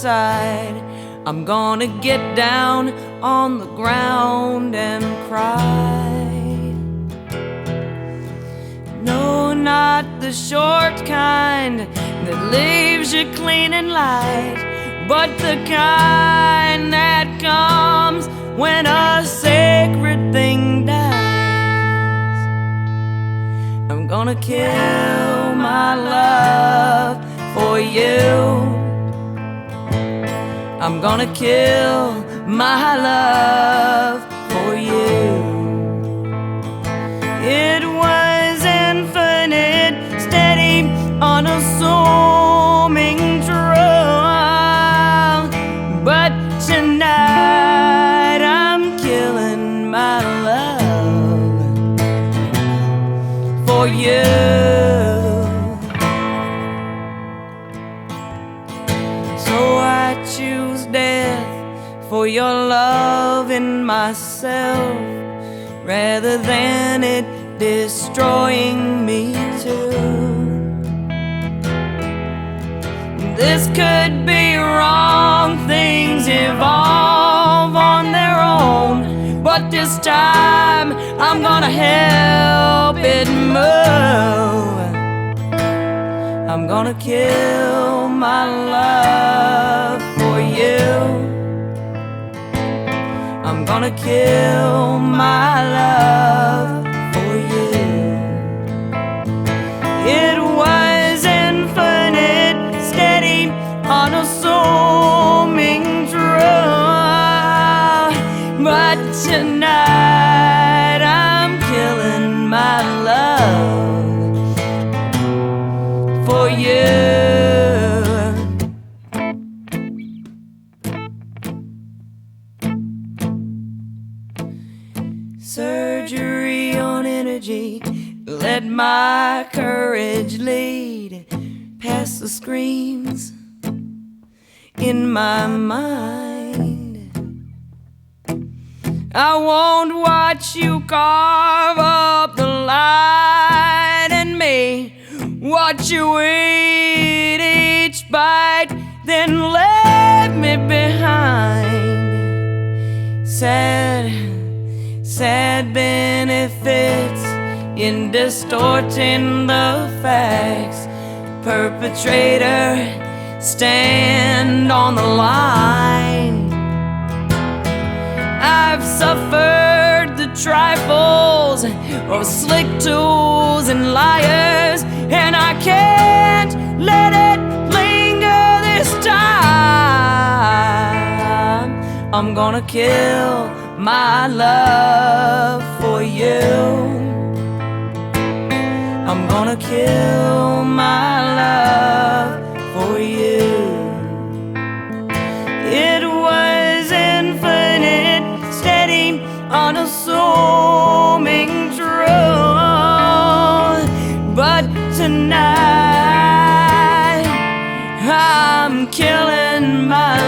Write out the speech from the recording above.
side. I'm gonna get down on the ground and cry. No, not the short kind that leaves you clean and light, but the kind that comes when a sacred thing dies. I'm gonna kill my love for you. I'm gonna kill my love for you. It was infinite, steady, unassuming trust, but tonight I'm killing my love for you. So I choose death for your love in myself, rather than it destroying me too. This could be wrong, things evolve on their own, but this time I'm gonna help it move. I'm gonna kill my love for you. I'm gonna kill my love for you. It was infinite, steady, unassuming truth, but tonight I'm killing my love for you. Surgery on energy, let my courage lead past the screams in my mind. I won't watch you carve up the light in me, watch you eat each bite, then leave me behind. Sad benefits in distorting the facts. Perpetrator, stand on the line. I've suffered the trifles of slick tools and liars, and I can't let it linger this time. I'm gonna kill my love for you. I'm gonna kill my love for you. It was infinite, steady, unassuming truth, but tonight I'm killing my